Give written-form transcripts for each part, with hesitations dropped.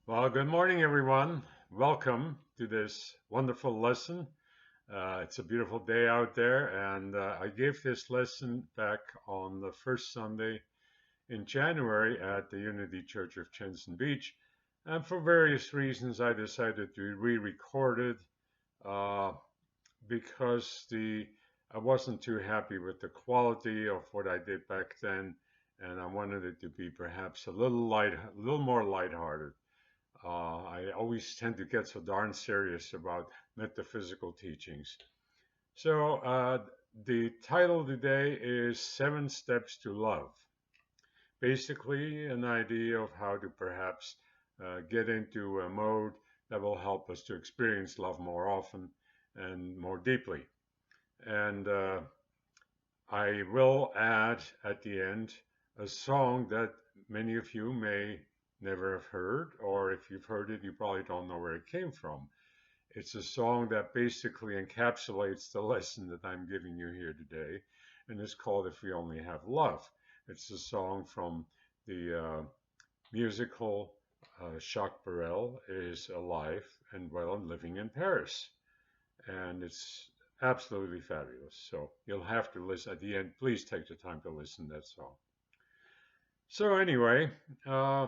Well, good morning, everyone. Welcome to this wonderful lesson. It's a beautiful day out there, and I gave this lesson back on the first Sunday in January at the Unity Church of Chinson Beach. And for various reasons, I decided to re record it uh, because I wasn't too happy with the quality of what I did back then, and I wanted it to be perhaps a little more lighthearted. I always tend to get so darn serious about metaphysical teachings. So, the title today is Seven Steps to Love. Basically, an idea of how to perhaps get into a mode that will help us to experience love more often and more deeply. And I will add at the end a song that many of you may never have heard, or if you've heard it, you probably don't know where it came from. It's a song that basically encapsulates the lesson that I'm giving you here today, and it's called If We Only Have Love. It's a song from the musical Jacques Brel is alive and well and living in Paris. And it's absolutely fabulous. So you'll have to listen at the end. Please take the time to listen to that song. So, anyway, uh,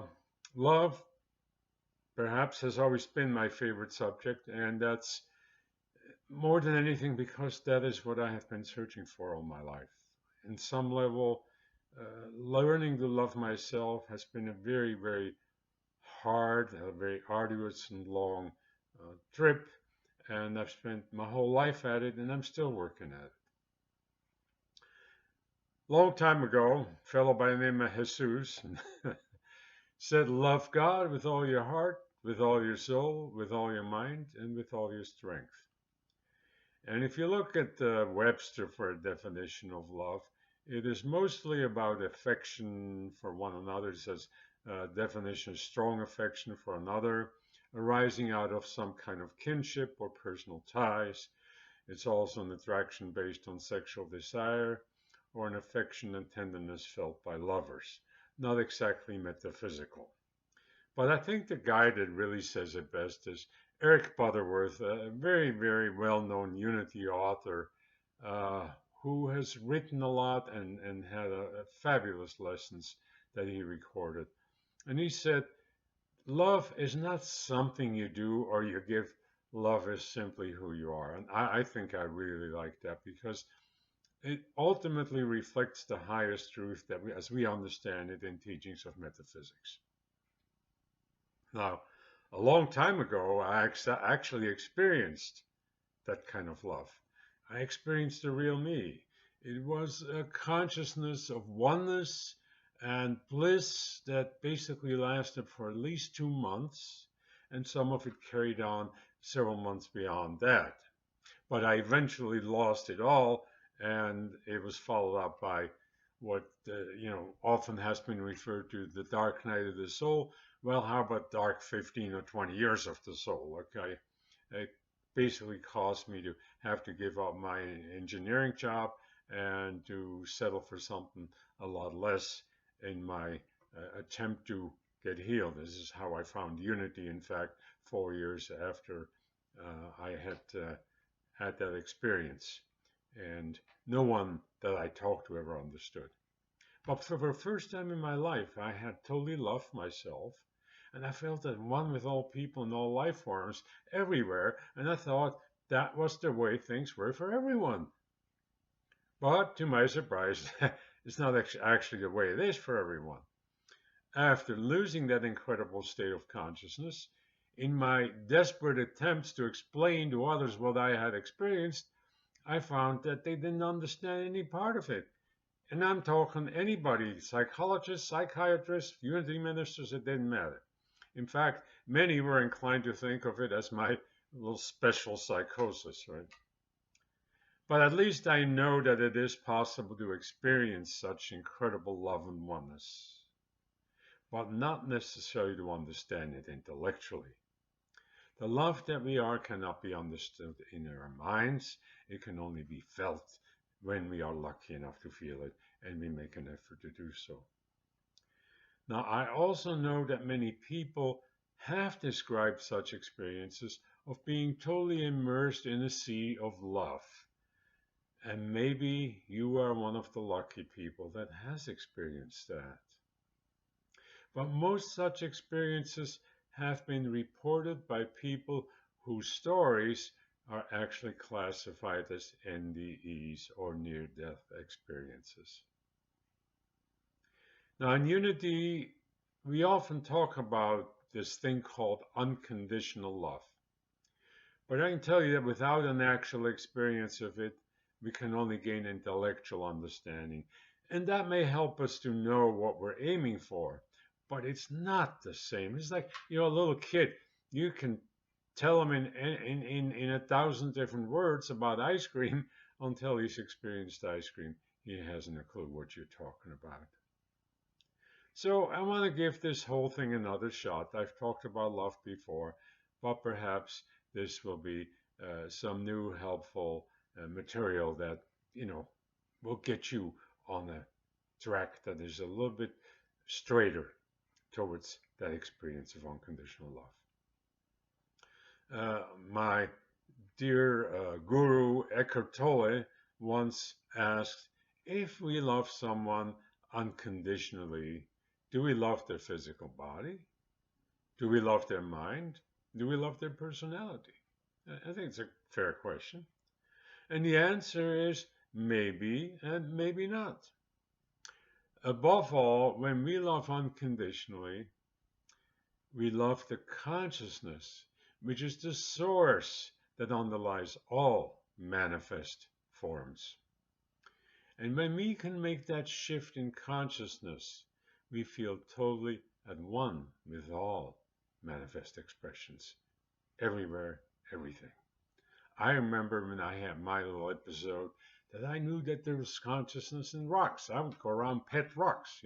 love perhaps has always been my favorite subject, and that's more than anything because that is what I have been searching for all my life. In some level, learning to love myself has been a very, very hard, a very arduous and long trip, and I've spent my whole life at it, and I'm still working at it. Long time ago, a fellow by the name of Jesus said, "Love God with all your heart, with all your soul, with all your mind, and with all your strength." And if you look at Webster for a definition of love, it is mostly about affection for one another. It says definition of strong affection for another, arising out of some kind of kinship or personal ties. It's also an attraction based on sexual desire or an affection and tenderness felt by lovers. Not exactly metaphysical. But I think the guy that really says it best is Eric Butterworth, a very, very well known Unity author uh, who has written a lot and had fabulous lessons that he recorded. And he said, love is not something you do or you give, love is simply who you are. And I think I really like that because it ultimately reflects the highest truth that as we understand it in teachings of metaphysics. Now, a long time ago, I actually experienced that kind of love. I experienced the real me. It was a consciousness of oneness and bliss that basically lasted for at least 2 months, and some of it carried on several months beyond that. But I eventually lost it all, and it was followed up by what often has been referred to the dark night of the soul. Well, how about dark 15 or 20 years of the soul? Okay, it basically caused me to have to give up my engineering job and to settle for something a lot less in my attempt to get healed. This is how I found unity. In fact, 4 years after I had that experience, and no one that I talked to ever understood. But for the first time in my life, I had totally loved myself, and I felt at one with all people and all life forms everywhere, and I thought that was the way things were for everyone. But to my surprise, it's not actually the way it is for everyone. After losing that incredible state of consciousness, in my desperate attempts to explain to others what I had experienced, I found that they didn't understand any part of it. And I'm talking anybody, psychologists, psychiatrists, unity ministers, it didn't matter. In fact, many were inclined to think of it as my little special psychosis, right? But at least I know that it is possible to experience such incredible love and oneness, but not necessarily to understand it intellectually. The love that we are cannot be understood in our minds. It can only be felt when we are lucky enough to feel it and we make an effort to do so. Now, I also know that many people have described such experiences of being totally immersed in a sea of love. And maybe you are one of the lucky people that has experienced that. But most such experiences have been reported by people whose stories are actually classified as NDEs or near death experiences. Now, in Unity, we often talk about this thing called unconditional love. But I can tell you that without an actual experience of it, we can only gain intellectual understanding. And that may help us to know what we're aiming for. But it's not the same. It's like, a little kid. You can tell him in 1,000 different words about ice cream until he's experienced ice cream. He hasn't a clue what you're talking about. So I want to give this whole thing another shot. I've talked about love before, but perhaps this will be some new helpful material that, will get you on a track that is a little bit straighter towards that experience of unconditional love. My dear guru Eckhart Tolle once asked, if we love someone unconditionally, do we love their physical body? Do we love their mind? Do we love their personality? I think it's a fair question. And the answer is maybe and maybe not. Above all, when we love unconditionally, we love the consciousness, which is the source that underlies all manifest forms. And when we can make that shift in consciousness, we feel totally at one with all manifest expressions, everywhere, everything. I remember when I had my little episode that I knew that there was consciousness in rocks. I would go around pet rocks,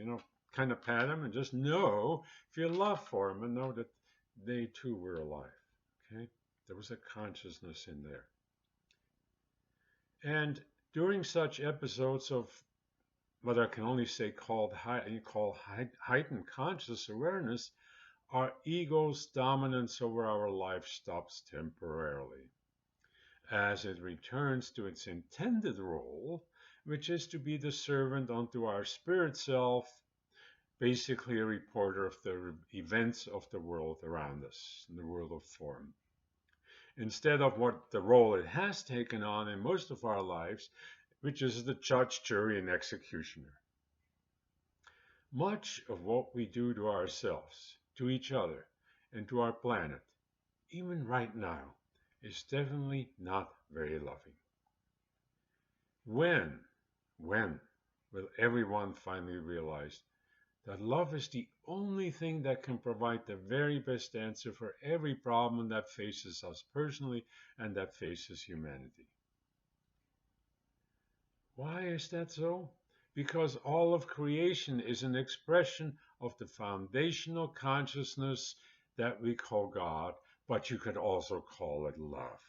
kind of pat them and just feel love for them and know that they too were alive. Okay? There was a consciousness in there. And during such episodes of what I can only say called heightened conscious awareness, our ego's dominance over our life stops temporarily, as it returns to its intended role, which is to be the servant unto our spirit self, basically a reporter of the events of the world around us, in the world of form. Instead of what the role it has taken on in most of our lives, which is the judge, jury, and executioner. Much of what we do to ourselves, to each other, and to our planet, even right now, is definitely not very loving. When will everyone finally realize that love is the only thing that can provide the very best answer for every problem that faces us personally and that faces humanity? Why is that so? Because all of creation is an expression of the foundational consciousness that we call God, but you could also call it love.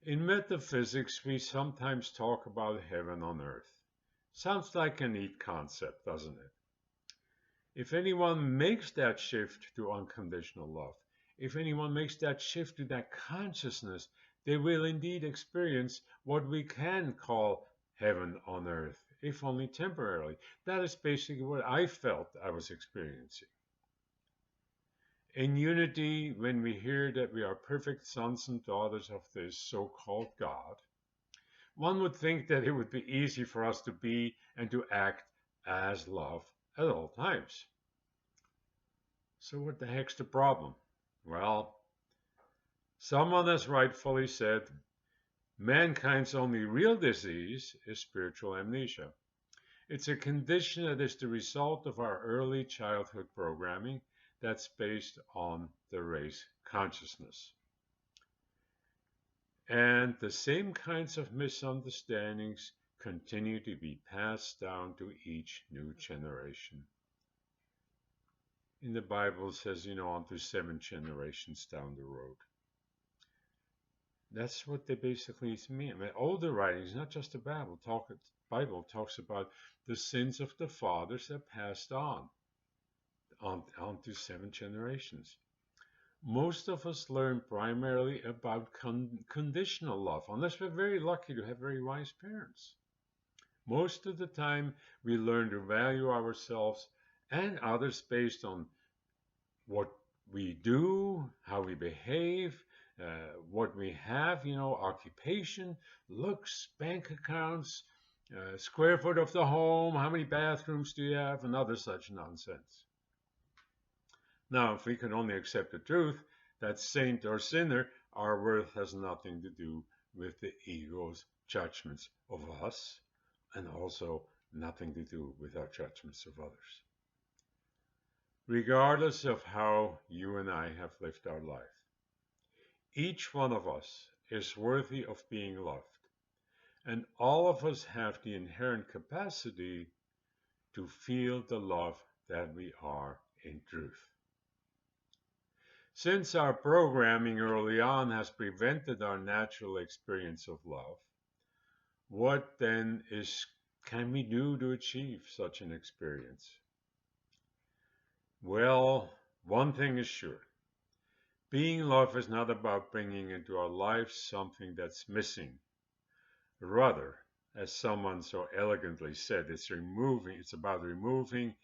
In metaphysics, we sometimes talk about heaven on earth. Sounds like a neat concept, doesn't it? If anyone makes that shift to unconditional love, if anyone makes that shift to that consciousness, they will indeed experience what we can call heaven on earth, if only temporarily. That is basically what I felt I was experiencing. In unity, when we hear that we are perfect sons and daughters of this so-called God, one would think that it would be easy for us to be and to act as love at all times. So what the heck's the problem? Well, someone has rightfully said, mankind's only real disease is spiritual amnesia. It's a condition that is the result of our early childhood programming that's based on the race consciousness. And the same kinds of misunderstandings continue to be passed down to each new generation. In the Bible, it says, on to 7 generations down the road. That's what they basically mean. I mean, older writings, not just the Bible, talks about the sins of the fathers that passed on. on to 7 generations. Most of us learn primarily about conditional love, unless we're very lucky to have very wise parents. Most of the time, we learn to value ourselves and others based on what we do, how we behave, what we have, occupation, looks, bank accounts, square foot of the home, how many bathrooms do you have, and other such nonsense. Now, if we can only accept the truth that saint or sinner, our worth has nothing to do with the ego's judgments of us, and also nothing to do with our judgments of others. Regardless of how you and I have lived our life, each one of us is worthy of being loved, and all of us have the inherent capacity to feel the love that we are in truth. Since our programming early on has prevented our natural experience of love, what then can we do to achieve such an experience? Well, one thing is sure. Being loved is not about bringing into our lives something that's missing. Rather, as someone so elegantly said, it's about removing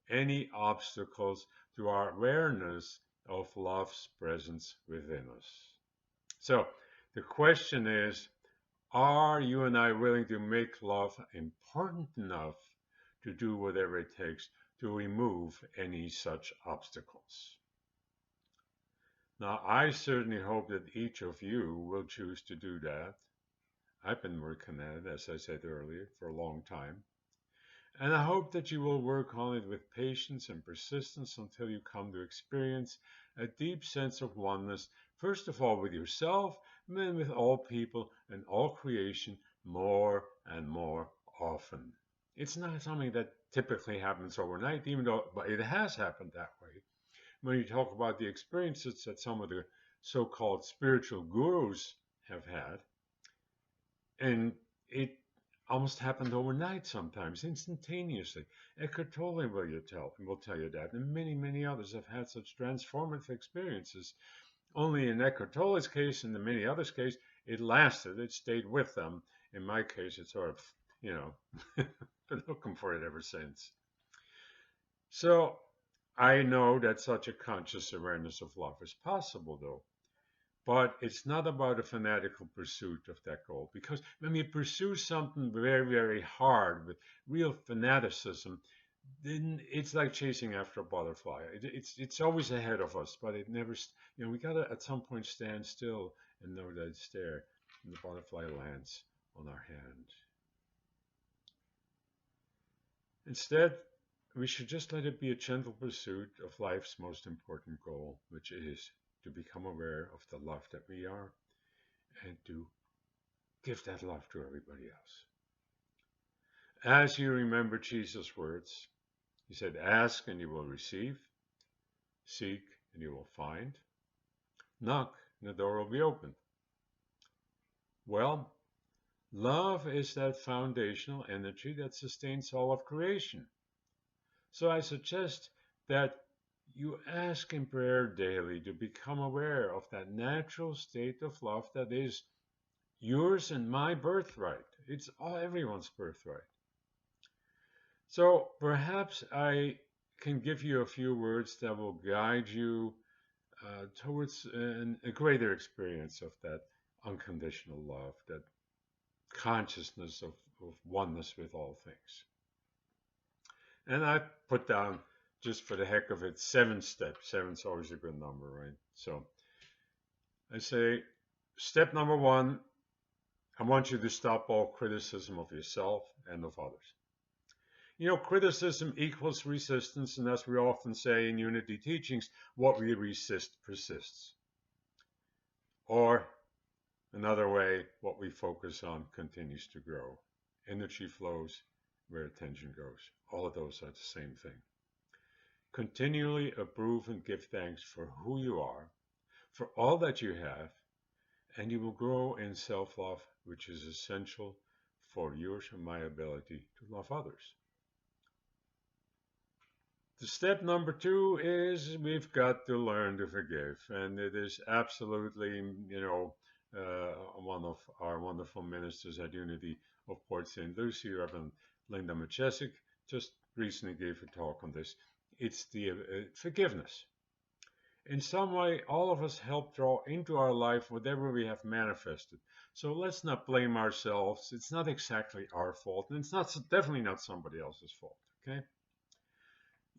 any obstacles to our awareness of love's presence within us. So, the question is, are you and I willing to make love important enough to do whatever it takes to remove any such obstacles? Now, I certainly hope that each of you will choose to do that. I've been working at it, as I said earlier, for a long time. And I hope that you will work on it with patience and persistence until you come to experience a deep sense of oneness, first of all with yourself, and then with all people and all creation more and more often. It's not something that typically happens overnight, even though it has happened that way. When you talk about the experiences that some of the so-called spiritual gurus have had, and it almost happened overnight sometimes, instantaneously. Eckhart Tolle will tell you that, and many, many others have had such transformative experiences. Only in Eckhart Tolle's case and in many others' case, it lasted, it stayed with them. In my case, it's sort of, been looking for it ever since. So I know that such a conscious awareness of love is possible, though. But it's not about a fanatical pursuit of that goal, because when we pursue something very, very hard with real fanaticism, then it's like chasing after a butterfly. It's always ahead of us, but it never. We gotta at some point stand still and know that it's there, and the butterfly lands on our hand. Instead, we should just let it be a gentle pursuit of life's most important goal, which is to become aware of the love that we are and to give that love to everybody else. As you remember Jesus' words, he said, ask and you will receive, seek and you will find, knock and the door will be opened. Well, love is that foundational energy that sustains all of creation. So I suggest that you ask in prayer daily to become aware of that natural state of love that is yours and my birthright. It's everyone's birthright. So perhaps I can give you a few words that will guide you towards a greater experience of that unconditional love, that consciousness of oneness with all things. And I put down, just for the heck of it, 7 steps. 7's always a good number, right? So I say, step number 1, I want you to stop all criticism of yourself and of others. Criticism equals resistance, and as we often say in unity teachings, what we resist persists. Or, another way, what we focus on continues to grow. Energy flows where attention goes. All of those are the same thing. Continually approve and give thanks for who you are, for all that you have, and you will grow in self-love, which is essential for yours and my ability to love others. The step number two is we've got to learn to forgive, and it is absolutely, one of our wonderful ministers at Unity of Port St. Lucie, Reverend Linda Machezik, just recently gave a talk on this. It's the forgiveness. In some way, all of us help draw into our life whatever we have manifested. So let's not blame ourselves. It's not exactly our fault, and it's not definitely not somebody else's fault. Okay.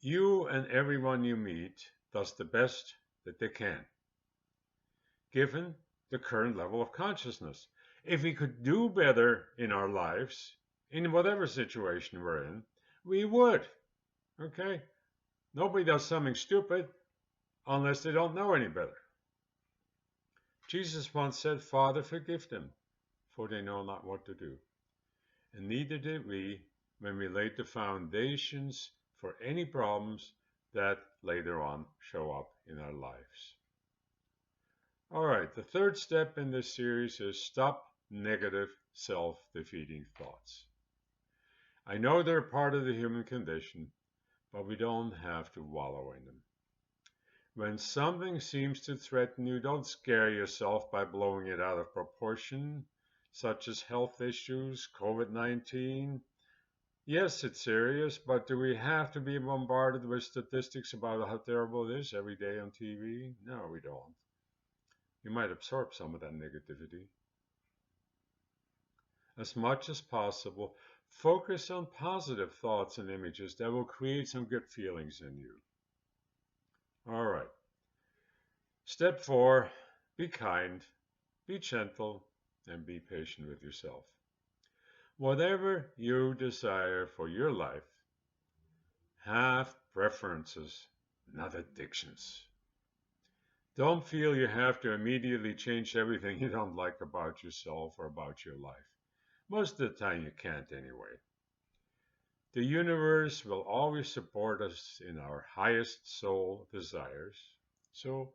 You and everyone you meet does the best that they can, given the current level of consciousness. If we could do better in our lives, in whatever situation we're in, we would. Okay? Nobody does something stupid unless they don't know any better. Jesus once said, Father, forgive them, for they know not what to do. And neither did we when we laid the foundations for any problems that later on show up in our lives. All right, the third step in this series is stop negative self-defeating thoughts. I know they're part of the human condition, but we don't have to wallow in them. When something seems to threaten you, don't scare yourself by blowing it out of proportion, such as health issues, COVID-19. Yes, it's serious, but do we have to be bombarded with statistics about how terrible it is every day on TV? No, we don't. You might absorb some of that negativity. As much as possible, focus on positive thoughts and images that will create some good feelings in you. All right. Step 4, be kind, be gentle, and be patient with yourself. Whatever you desire for your life, have preferences, not addictions. Don't feel you have to immediately change everything you don't like about yourself or about your life. Most of the time you can't anyway. The universe will always support us in our highest soul desires. So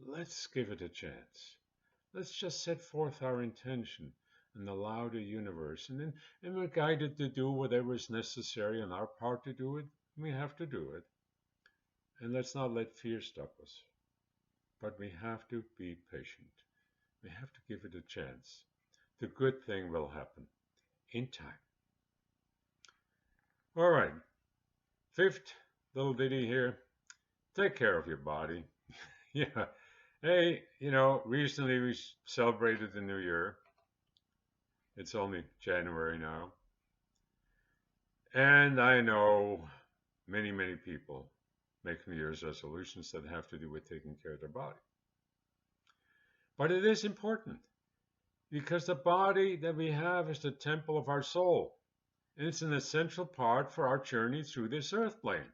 let's give it a chance. Let's just set forth our intention and allow the universe, and we're guided to do whatever is necessary on our part to do it. We have to do it. And let's not let fear stop us. But we have to be patient. We have to give it a chance. The good thing will happen in time. All right. Fifth little ditty here. Take care of your body. Yeah. Hey, recently we celebrated the new year. It's only January now. And I know many, many people make New Year's resolutions that have to do with taking care of their body. But it is important because the body that we have is the temple of our soul. And it's an essential part for our journey through this earth plane.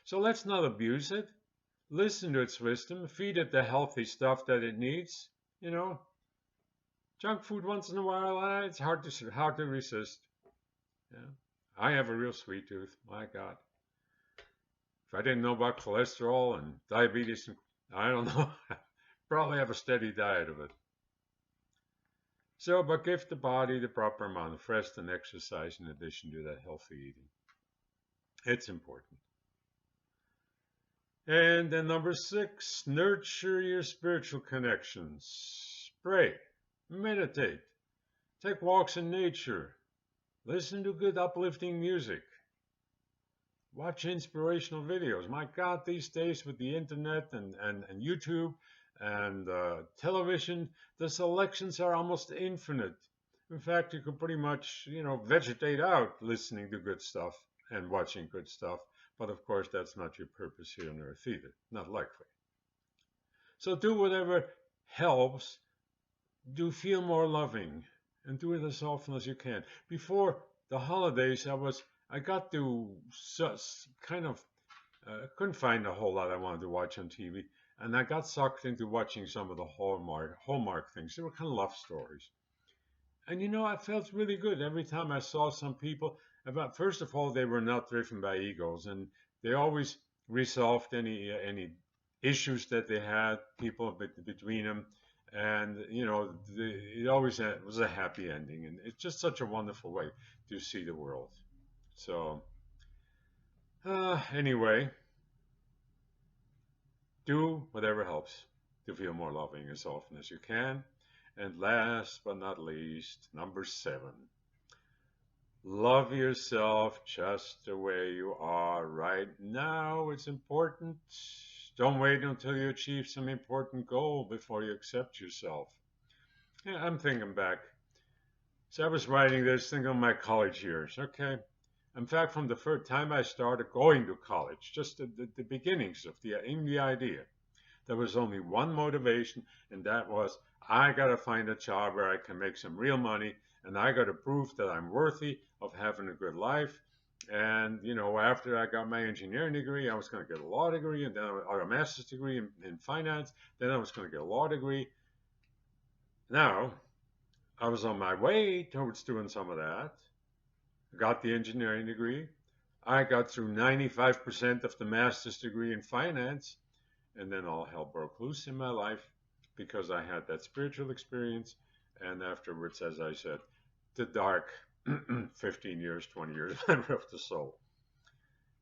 So let's not abuse it. Listen to its wisdom. Feed it the healthy stuff that it needs. Junk food once in a while, it's hard to resist. Yeah. I have a real sweet tooth. My God. If I didn't know about cholesterol and diabetes, I don't know. Probably have a steady diet of it. So, but give the body the proper amount of rest and exercise in addition to that healthy eating. It's important. And then number 6, nurture your spiritual connections. Pray, meditate, take walks in nature, listen to good uplifting music, watch inspirational videos. My God, these days with the internet and YouTube and television, the selections are almost infinite. In fact, you can pretty much, vegetate out listening to good stuff and watching good stuff. But of course, that's not your purpose here on earth either. Not likely. So do whatever helps. Do feel more loving and do it as often as you can. Before the holidays, I got to couldn't find a whole lot I wanted to watch on TV. And I got sucked into watching some of the Hallmark things. They were kind of love stories. And I felt really good every time I saw some people. First of all, they were not driven by egos, and they always resolved any issues that they had, people between them, and it always was a happy ending, and it's just such a wonderful way to see the world. So Anyway, do whatever helps to feel more loving as often as you can. And last but not least, number 7. Love yourself just the way you are right now. It's important. Don't wait until you achieve some important goal before you accept yourself. Yeah, I'm thinking back. So I was writing this, thinking of my college years. Okay. In fact, from the first time I started going to college, just the beginnings of the idea, there was only one motivation, and that was I got to find a job where I can make some real money, and I got to prove that I'm worthy of having a good life. And, after I got my engineering degree, I was going to get a law degree, and then I got a master's degree in finance. Then I was going to get a law degree. Now, I was on my way towards doing some of that. I got the engineering degree. I got through 95% of the master's degree in finance. And then all hell broke loose in my life because I had that spiritual experience. And afterwards, as I said, the dark 15 years, 20 years of the soul.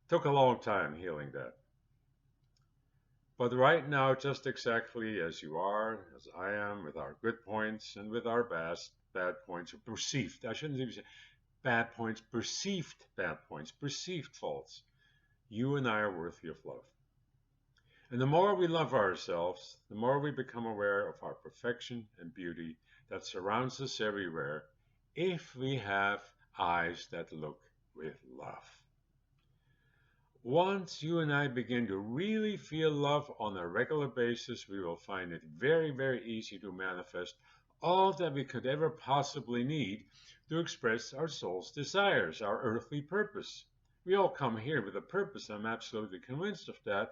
Took a long time healing that. But right now, just exactly as you are, as I am, with our good points and with our bad points, or perceived, I shouldn't even say bad points, perceived faults, you and I are worthy of love. And the more we love ourselves, the more we become aware of our perfection and beauty that surrounds us everywhere, if we have eyes that look with love. Once you and I begin to really feel love on a regular basis, we will find it very, very easy to manifest all that we could ever possibly need to express our soul's desires, our earthly purpose. We all come here with a purpose, I'm absolutely convinced of that.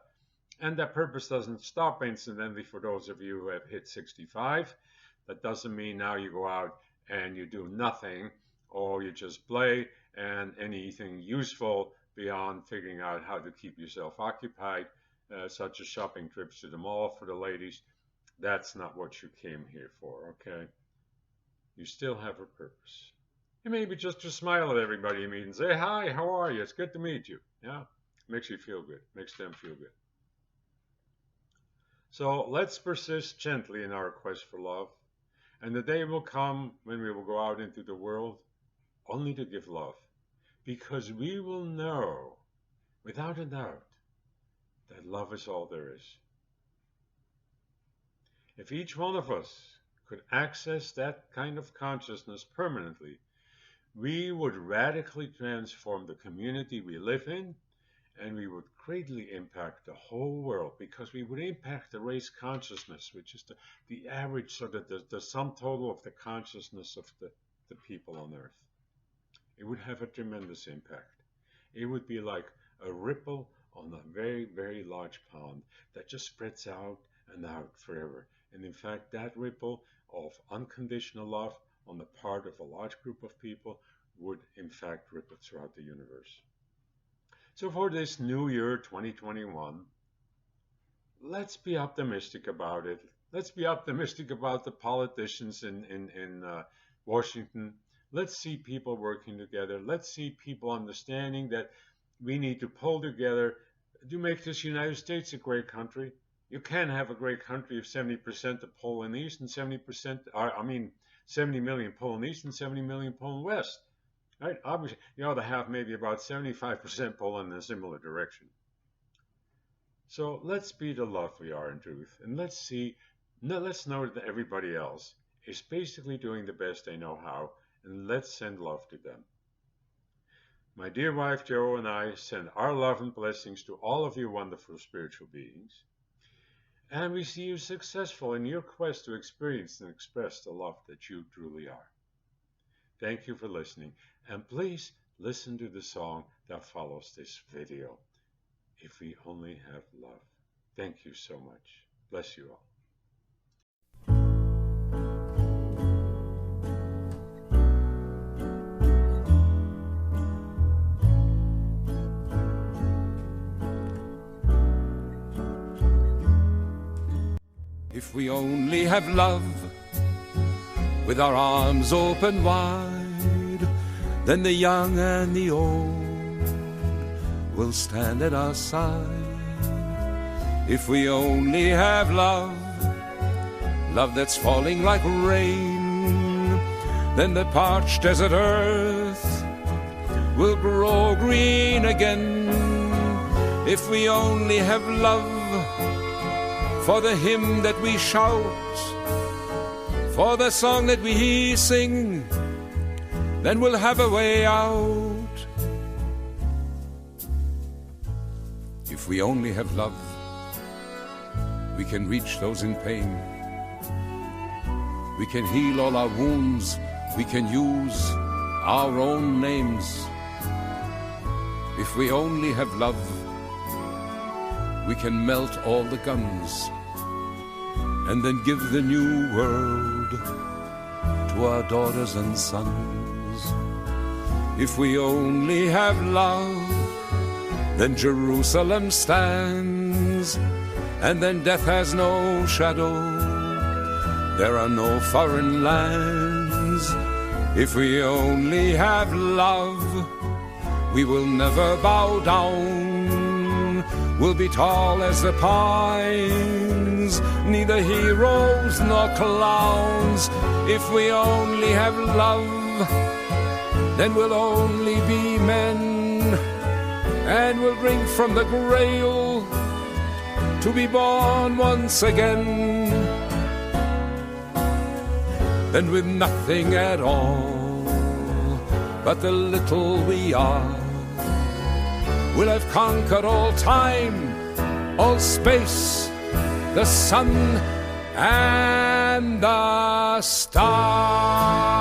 And that purpose doesn't stop incidentally for those of you who have hit 65. That doesn't mean now you go out and you do nothing, or you just play and anything useful beyond figuring out how to keep yourself occupied, such as shopping trips to the mall for the ladies. That's not what you came here for, okay? You still have a purpose. It may be just to smile at everybody you meet and say, hi, how are you? It's good to meet you. Yeah, makes you feel good, makes them feel good. So let's persist gently in our quest for love. And the day will come when we will go out into the world only to give love. Because we will know, without a doubt, that love is all there is. If each one of us could access that kind of consciousness permanently, we would radically transform the community we live in, and we would greatly impact the whole world, because we would impact the race consciousness, which is the average, sort of the sum total of the consciousness of the people on earth. It would have a tremendous impact. It would be like a ripple on a very, very large pond that just spreads out and out forever. And in fact, that ripple of unconditional love on the part of a large group of people would in fact ripple throughout the universe. So for this new year, 2021, let's be optimistic about it. Let's be optimistic about the politicians in Washington. Let's see people working together. Let's see people understanding that we need to pull together to make this United States a great country. You can't have a great country if 70% are Poland East and 70 million Poland East and 70 million Poland West. Right? Obviously, you ought to have maybe about 75% pull in a similar direction. So let's be the love we are in truth, and let's know that everybody else is basically doing the best they know how, and let's send love to them. My dear wife Jo and I send our love and blessings to all of you wonderful spiritual beings, and we see you successful in your quest to experience and express the love that you truly are. Thank you for listening, and please listen to the song that follows this video. If we only have love. Thank you so much. Bless you all. If we only have love, with our arms open wide, then the young and the old will stand at our side. If we only have love, love that's falling like rain, then the parched desert earth will grow green again. If we only have love for the hymn that we shout, for the song that we sing, then we'll have a way out. If we only have love, we can reach those in pain. We can heal all our wounds. We can use our own names. If we only have love, we can melt all the guns and then give the new world to our daughters and sons. If we only have love, then Jerusalem stands, and then death has no shadow. There are no foreign lands. If we only have love, we will never bow down. We'll be tall as the pines, neither heroes nor clowns. If we only have love, then we'll only be men, and we'll drink from the grail to be born once again. Then with nothing at all but the little we are, we'll have conquered all time, all space, the sun and the stars.